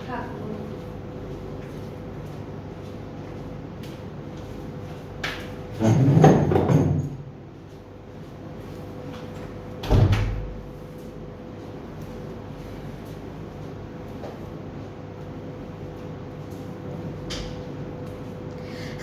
হ্যাঁ।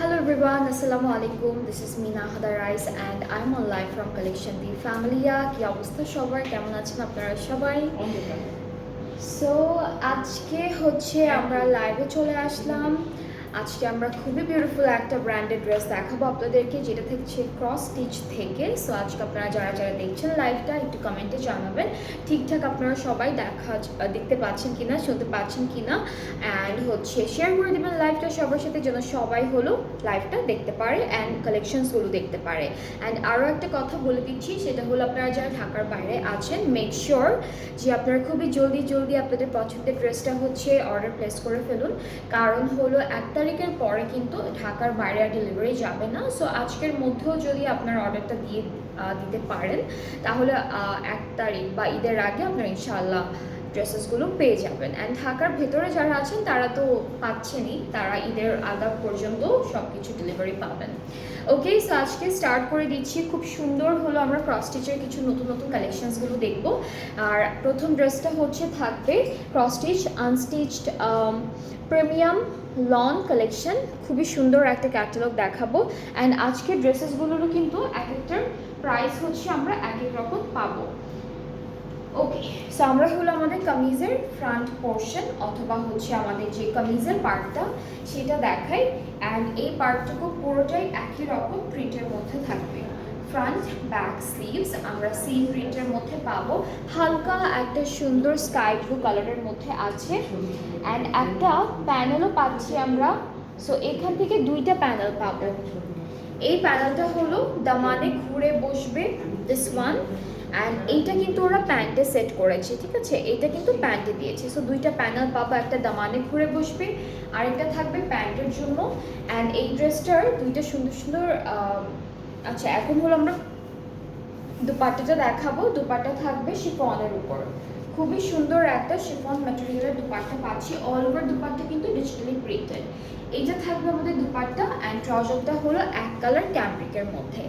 Hello everyone, Assalamu alaikum. This is Mina Hadarais and I'm on live from Collection D Family. কি অবস্থা সবার, কেমন আছেন আপনারা সবাই? সো আজকে হচ্ছে আমরা লাইভে চলে আসলাম। আজকে আমরা খুবই বিউটিফুল একটা ব্র্যান্ডেড ড্রেস দেখাবো আপনাদেরকে, যেটা থেকে ক্রস স্টিচ থেকে। সো আজকে আপনারা যারা যারা দেখছেন লাইভটা একটু কমেন্টে জানাবেন ঠিকঠাক আপনারা সবাই দেখতে পাচ্ছেন কিনা, শুনতে পাচ্ছেন কিনা, অ্যান্ড হচ্ছে শেয়ার করে দেবেন লাইভটা সবার সাথে, যেন সবাই হলো লাইভটা দেখতে পারে অ্যান্ড কালেকশনসগুলো দেখতে পারে। অ্যান্ড আরও একটা কথা বলে দিচ্ছি, সেটা হলো আপনারা যারা ঢাকার বাইরে আছেন, মেক শিওর যে আপনারা খুবই জলদি আপনাদের পছন্দের ড্রেসটা হচ্ছে অর্ডার প্লেস করে ফেলুন, কারণ হলো 1 তারিখের পরে কিন্তু ঢাকার বাইরে আর ডেলিভারি যাবে না। সো আজকের মধ্যেও যদি আপনার অর্ডারটা দিতে পারেন, তাহলে 1 তারিখ বা ঈদের আগে আপনারা ইনশাআল্লাহ ড্রেসেসগুলো পেয়ে যাবেন। অ্যান্ড ঢাকার ভেতরে যারা আছেন তারা তো পাচ্ছেনই, তারা ঈদের আগে পর্যন্ত সব কিছু ডেলিভারি পাবেন। ওকে, সো আজকে স্টার্ট করে দিচ্ছি। খুব সুন্দর হলো আমরা ক্রস স্টিচের কিছু নতুন কালেকশনসগুলো দেখব। আর প্রথম ড্রেসটা হচ্ছে থাকবে cross stitch unstitched premium loan collection. খুবই সুন্দর একটা ক্যাটালগ দেখাবো। অ্যান্ড আজকের ড্রেসেসগুলোরও কিন্তু এক একটার প্রাইস হচ্ছে আমরা এক এক রকম পাবো। ওকে, সো আমরা হলো আমাদের কামিজের ফ্রন্ট পোর্শন অথবা হচ্ছে আমাদের যে কামিজের পার্টটা সেটা দেখাই। অ্যান্ড এই পার্টটুকু পুরোটাই একই রকম প্রিন্টের মধ্যে থাকবে। ফ্রন্ট ব্যাক স্লিভস আমরা সেম প্রিন্টের মধ্যে পাবো। হালকা একটা সুন্দর স্কাই ব্লু কালারের মধ্যে আছে। অ্যান্ড একটা প্যানেলও পাচ্ছি আমরা। সো এখান থেকে 2টা প্যানেল পাবো। এই প্যানেলটা হলো দামানে ঘুরে বসবে, দিস ওয়ান। অ্যান্ড এইটা কিন্তু ওরা প্যান্টে সেট করেছে, ঠিক আছে, এটা কিন্তু প্যান্টে দিয়েছে। সো 2টা প্যানেল পাবো, একটা দামানে ঘুরে বসবে আর একটা থাকবে প্যান্টের জন্য। অ্যান্ড এই ড্রেসটার 2টা সুন্দর আচ্ছা, এখন হলো আমরা দুপাট্টাটা দেখাবো। দুপাট্টা থাকবে শিফনের উপর, খুবই সুন্দর একটা শিফন ম্যাটেরিয়ালের দুপাট্টা পাচ্ছি। অল ওভার দুপাট্টা কিন্তু ডিজিটালি প্রিন্টেড। এইটা থাকবে আমাদের দুপাট্টা। অ্যান্ড ট্রাউজারটা হলো এক কালার ক্যামব্রিকের মধ্যে।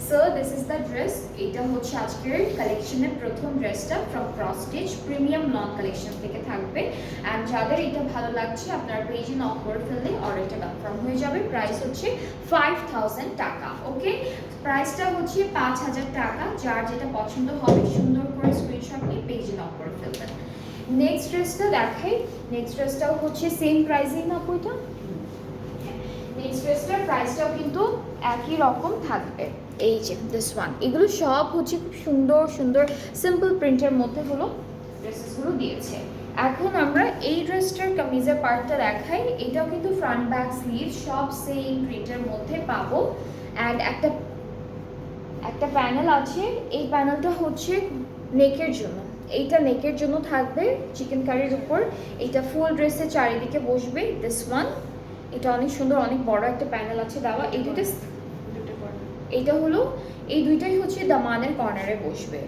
So this is the dress. এটা হচ্ছে আজকের কালেকশনের প্রথম ড্রেসটা from cross stitch premium long collection থেকে থাকবে। অ্যান্ড যাদের এটা ভালো লাগছে আপনারা পেজে নক করে ফেললে অর্ডারটা কনফার্ম হয়ে যাবে। প্রাইস হচ্ছে 5000 টাকা। ওকে, প্রাইসটা হচ্ছে 5000 টাকা। যার যেটা পছন্দ হবে সুন্দর করে স্ক্রিনশট নিয়ে পেজে নক করে ফেলবেন। নেক্সট ড্রেসটা দেখাই। নেক্সট ড্রেসটাও হচ্ছে সেম প্রাইসিং না বইটা। নেক্সট ড্রেসটার প্রাইসটাও কিন্তু একই রকম থাকবে। এই যে দিস ওয়ান, এগুলো সব হচ্ছে খুব সুন্দর সিম্পল প্রিন্টের মধ্যে হলো ড্রেসেসগুলো দিয়েছে। এখন আমরা এই ড্রেসটার কামিজের পার্টটা দেখাই। এটাও কিন্তু ফ্রন্ট ব্যাক স্লিভ সব সেম প্রিন্টের মধ্যে পাবো। অ্যান্ড একটা প্যানেল আছে। এই প্যানেলটা হচ্ছে নেকের জন্য, এইটা নেকের জন্য থাকবে চিকেন কারির উপর। এইটা ফুল ড্রেসের চারিদিকে বসবে, দিস ওয়ান। এটা অনেক সুন্দর, অনেক বড় একটা প্যানেল আছে দেওয়া। এইটা হলো এই দুইটাই হচ্ছে দামানের কর্নারে বসবে।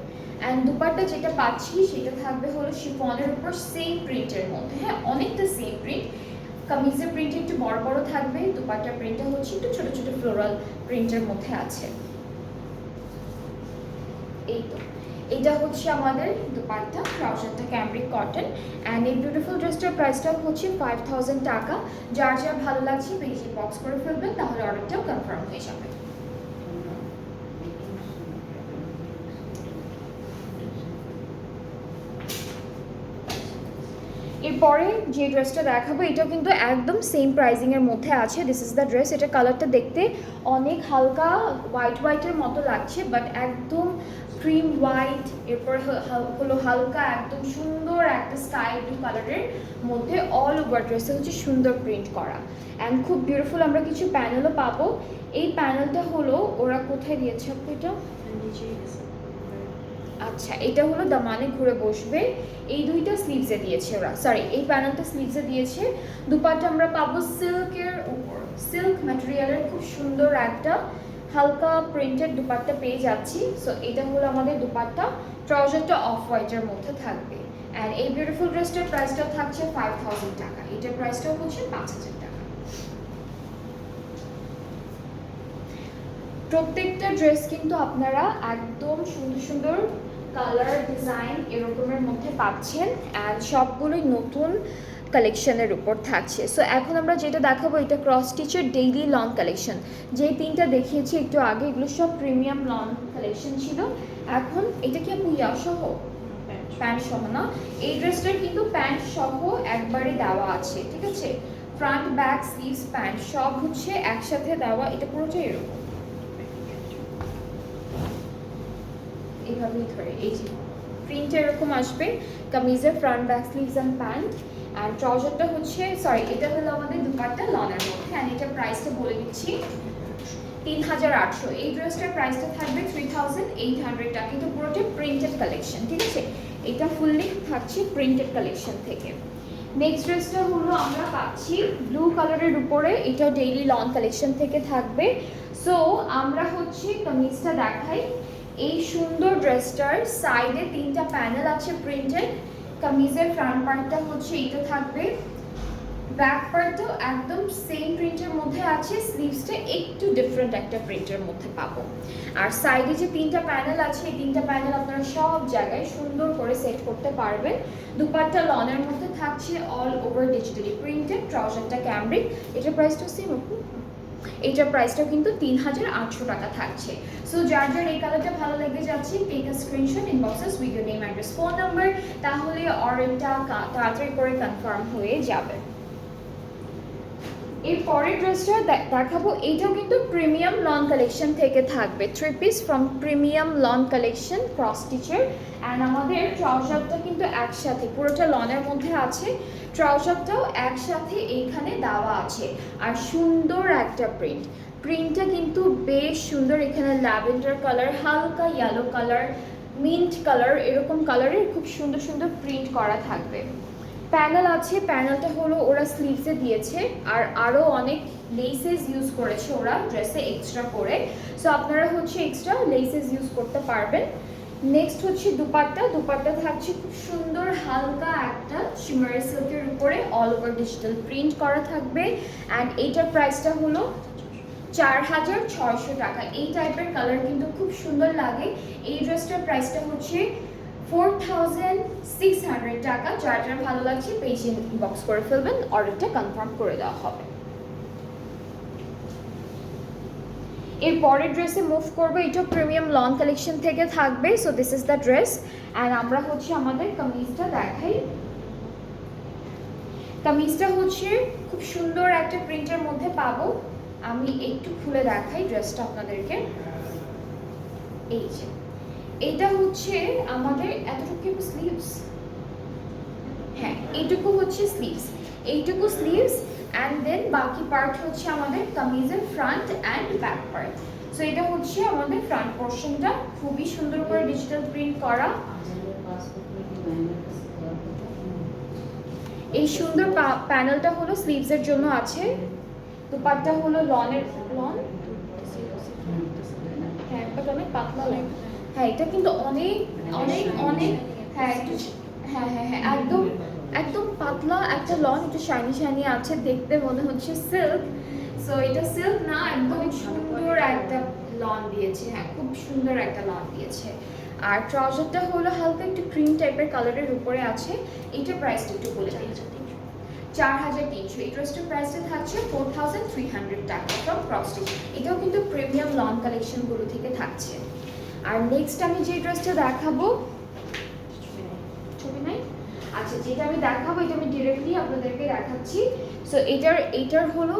অ্যান্ড দুপাট্টা যেটা পাচ্ছি সেটা থাকবে হলো শিফনের উপর সেম প্রিন্টের মধ্যে। হ্যাঁ, অনেকটা সেম প্রিন্ট। কামিজের প্রিন্ট একটু বড় থাকবে, দুপাট্টার প্রিন্টটা হচ্ছে একটু ছোট ফ্লোরাল প্রিন্টের মধ্যে আছে। এই তো এটা হচ্ছে আমাদের দুপাট্টা, ট্রাউজারটা ক্যামব্রিক কটন। অ্যান্ড এই বিউটিফুল ড্রেসটার প্রাইসটা হচ্ছে 5000 টাকা। যার ভালো লাগছে পেজে বক্স করে ফেলবেন, তাহলে অর্ডারটাও কনফার্ম হয়ে যাবে। এরপরে যে ড্রেসটা দেখাবো এটাও কিন্তু একদম সেম প্রাইজিংয়ের মধ্যে আছে। This is the dress. এটা কালারটা দেখতে অনেক হালকা হোয়াইটের মতো লাগছে, বাট একদম ক্রিম হোয়াইট, এরপর হলো হালকা একদম সুন্দর একটা স্কাই ব্লু কালারের মধ্যে। অল ওভার ড্রেসে হচ্ছে সুন্দর প্রিন্ট করা। অ্যান্ড খুব বিউটিফুল আমরা কিছু প্যানেলও পাবো। এই প্যানেলটা হলো ওরা কোথায় দিয়েছে আপু এটা? আচ্ছা, এটা হলো দামানে ঘুরে বসবে। এই 2টা স্লিভসে দিয়েছে ওরা, সরি এই প্যানেলটা স্লিভসে দিয়েছে। দুপাট্টা আমরা পাবো সিল্কের উপর, সিল্ক ম্যাটেরিয়ালের খুব সুন্দর একটা হালকা প্রিন্টেড দুপাট্টা পেয়ে যাচ্ছি। সো এটা হলো আমাদের দুপাট্টা, ট্রাউজারটা অফ হোয়াইটের মধ্যে থাকবে। অ্যান্ড এই বিউটিফুল ড্রেসটার প্রাইসটাও থাকছে 5000 টাকা, এটার প্রাইসটাও হচ্ছে 5000 টাকা। প্রত্যেকটা ড্রেস কিন্তু আপনারা একদম সুন্দর সুন্দর কালার ডিজাইন এরকমের মধ্যে পাচ্ছেন, অ্যান্ড সবগুলোই নতুন কালেকশনের উপর থাকছে। সো এখন আমরা যেটা দেখাবো এটা ক্রস স্টিচের ডেইলি লং কালেকশন। যে তিনটা দেখিয়েছি একটু আগে এগুলো সব প্রিমিয়াম লং কালেকশন ছিল। এখন এটা কি আপু ইয়া সহ প্যান্ট সহ না, এই ড্রেসটার কিন্তু প্যান্ট সহ একবারে দেওয়া আছে, ঠিক আছে? ফ্রন্ট ব্যাক স্লিভস প্যান্ট সব হচ্ছে একসাথে দেওয়া, এটা পুরোটাই এরকম এইভাবেই ধরে, এই যে প্রিন্ট এরকম আসবে। কামিজের front back sleeves and pant, and ট্রাউজারটা হচ্ছে সরি এটা হলো আমাদের দুপাট্টা লনের মধ্যে। অ্যান্ড এটার প্রাইসটা বলে দিচ্ছি 3800। এই ড্রেসটার প্রাইসটা থাকবে 3800 টাকা। এটা পুরোটা প্রিন্টেড কালেকশন, ঠিক আছে? এটা ফুললি থাকছে প্রিন্টেড কালেকশন থেকে। নেক্সট ড্রেসটা হলো আমরা পাচ্ছি ব্লু কালারের উপরে, এটা ডেইলি লং কালেকশন থেকে থাকবে। সো আমরা হচ্ছে কামিজটা দেখাই। এই সুন্দর ড্রেসটার সাইডে তিনটা প্যানেল আছে প্রিন্টেড। কামিজের ফ্রন্ট পার্টটা হচ্ছে এটা থাকবে, ব্যাক পার্টটাও একদম সেম প্রিন্টের মধ্যে আছে, স্লিভসটা একটু ডিফারেন্ট একটা প্রিন্টের মধ্যে পাবো। আর সাইডে যে তিনটা প্যানেল আছে এই তিনটা প্যানেল আপনারা সব জায়গায় সুন্দর করে সেট করতে পারবেন। দুপাট্টা লনের মধ্যে থাকছে অল ওভার ডিজিটালি প্রিন্টেড, ট্রাউজারটা ক্যামব্রিক। এটার প্রাইসটা সেম আপু, এইটার প্রাইসটাও কিন্তু 3800 টাকা থাকছে। সো যার যার এই কালারটা ভালো লেগে যাচ্ছে take a screenshot, inbox us with your name address phone number, তাহলে অর্ডারটা তাড়াতাড়ি করে কনফার্ম হয়ে যাবে। এর পরের ড্রেসটা দেখাবো, এইটাও কিন্তু প্রিমিয়াম লন কালেকশন থেকে থাকবে। 3 piece from premium loan collection cross স্টিচের। অ্যান্ড আমাদের ট্রাউজারটা কিন্তু একসাথে পুরোটা লনের মধ্যে আছে, ট্রাউজারটাও একসাথে এইখানে দেওয়া আছে। আর সুন্দর একটা প্রিন্টটা কিন্তু বেশ সুন্দর। এখানে ল্যাভেন্ডার কালার, হালকা ইয়েলো কালার, মিন্ট কালার, এরকম কালারের খুব সুন্দর সুন্দর প্রিন্ট করা থাকবে। প্যানেল আছে, প্যানেলটা হলো ওরা স্লিভসে দিয়েছে, আর আরও অনেক লেসেস ইউজ করেছে ওরা ড্রেসে এক্সট্রা করে। সো আপনারা হচ্ছে এক্সট্রা লেসেস ইউজ করতে পারবেন। নেক্সট হচ্ছে দুপাট্টা থাকছে খুব সুন্দর হালকা একটা শিমারি সিল্কের উপরে অল ওভার ডিজিটাল প্রিন্ট করা থাকবে। অ্যান্ড এইটার প্রাইসটা হলো 4600 টাকা। এই টাইপের কালার কিন্তু খুব সুন্দর লাগে। এই ড্রেসটার প্রাইসটা হচ্ছে 4600 টাকা। যার যার ভালো লাগছে পেজ ইনবক্স করে ফেলবেন, অর্ডারটা কনফার্ম করে দেওয়া হবে। এর পরের ড্রেসে মুভ করবো, এটা প্রিমিয়াম লং কালেকশন থেকে থাকবে। So this is the dress. And আমরা হচ্ছে আমাদের কামিজটা দেখাই। কামিজটা হচ্ছে খুব সুন্দর একটা প্রিন্টের মধ্যে পাবো। আমি একটু খুলে দেখাই ড্রেসটা আপনাদেরকে। এই যে এটা হচ্ছে আমাদের এতটুকু স্লিভস, হ্যাঁ এইটুকু হচ্ছে স্লিভস, এইটুকু স্লিভস। অ্যান্ড দেন বাকি পার্ট হচ্ছে আমাদের কামিজের front and back part. So এটা হচ্ছে আমাদের ফ্রন্ট পোর্শনটা, খুবই সুন্দর করে ডিজিটাল প্রিন্ট করা। এই সুন্দর প্যানেলটা হলো স্লিভসের জন্য আছে। দুপাট্টা হলো লন, হ্যাঁ বাট অনেক পাতলা লাগে। হ্যাঁ এটা কিন্তু অনেক অনেক অনেক হ্যাঁ একটু হ্যাঁ হ্যাঁ হ্যাঁ একদম একদম পাতলা একটা লন, একটু শাইনি শাইনি আছে, দেখতে মনে হচ্ছে সিল্ক। সো এটা সিল্ক না, একদম সুন্দর একটা লন দিয়েছে, হ্যাঁ খুব সুন্দর একটা লন দিয়েছে। আর ট্রাউজারটা হলো হালকা একটু ক্রিম টাইপের কালারের উপরে আছে। এইটার প্রাইসটা একটু বলে দিই, 4300। এই ড্রেসটার প্রাইসটা থাকছে 4300 টাকা ফ্রম ক্রস স্টিচ। এটাও কিন্তু প্রিমিয়াম লং কালেকশনগুলো থেকে থাকছে। আর নেক্সট আমি যে ড্রেসটা দেখাবো, ছবি নাই, আচ্ছা যেটা আমি দেখাবো এটা আমি ডিরেক্টলি আপনাদেরকে দেখাচ্ছি। সো এইটার হলো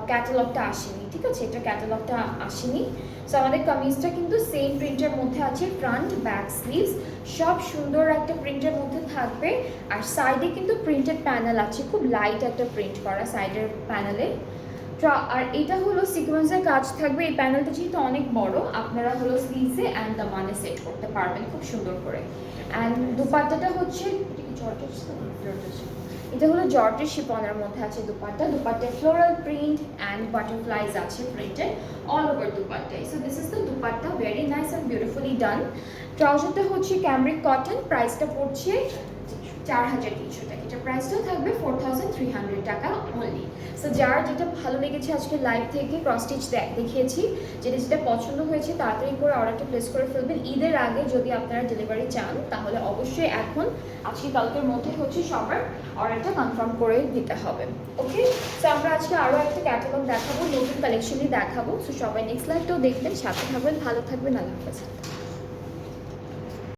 ক্যাটালগটা আসেনি, ঠিক আছে? এটা ক্যাটালগটা আসেনি। সো আমাদের কামিজটা কিন্তু সেম প্রিন্টের মধ্যে আছে, ফ্রন্ট ব্যাক স্লিভস সব সুন্দর একটা প্রিন্টের মধ্যে থাকবে। আর সাইডে কিন্তু প্রিন্টেড প্যানেল আছে, খুব লাইট একটা প্রিন্ট করা সাইডের প্যানেলে। আর এটা হলো সিকোয়েন্সের কাজ থাকবে। এই প্যানেলটা যেহেতু অনেক বড়, আপনারা হলো স্লিভসে অ্যান্ড দামানে সেট করতে পারবেন খুব সুন্দর করে। অ্যান্ড দুপাট্টাটা হচ্ছে এটা হলো জর্জেট শিফনের মধ্যে আছে দুপাট্টা, দুপাট্টায় ফ্লোরাল প্রিন্ট অ্যান্ড বাটারফ্লাইজ আছে প্রিন্টেড অল ওভার দুপাট্টায়। So this is the dupatta, very nice and beautifully done. ট্রাউজারটা হচ্ছে ক্যামরিক কটন, প্রাইসটা পড়ছে 4300 টাকা। এটা প্রাইসটাও থাকবে 4300 টাকা অনলি। সো যার যেটা ভালো লেগেছে আজকে লাইভ থেকে ক্রস স্টিচ দেখিয়েছি, যেটা যেটা পছন্দ হয়েছে তাড়াতাড়ি করে অর্ডারটা প্লেস করে ফেলবেন। ঈদের আগে যদি আপনারা ডেলিভারি চান তাহলে অবশ্যই এখন আজকে কালকের মধ্যে হচ্ছে সবার অর্ডারটা কনফার্ম করে দিতে হবে। ওকে, সো আমরা আজকে আরও একটা ক্যাটালগ দেখাবো, নতুন কালেকশনই দেখাবো। সো সবাই নেক্সট লাইভটাও দেখবেন, সাথে থাকবেন, ভালো থাকবেন, আল্লাহ হাফেজ।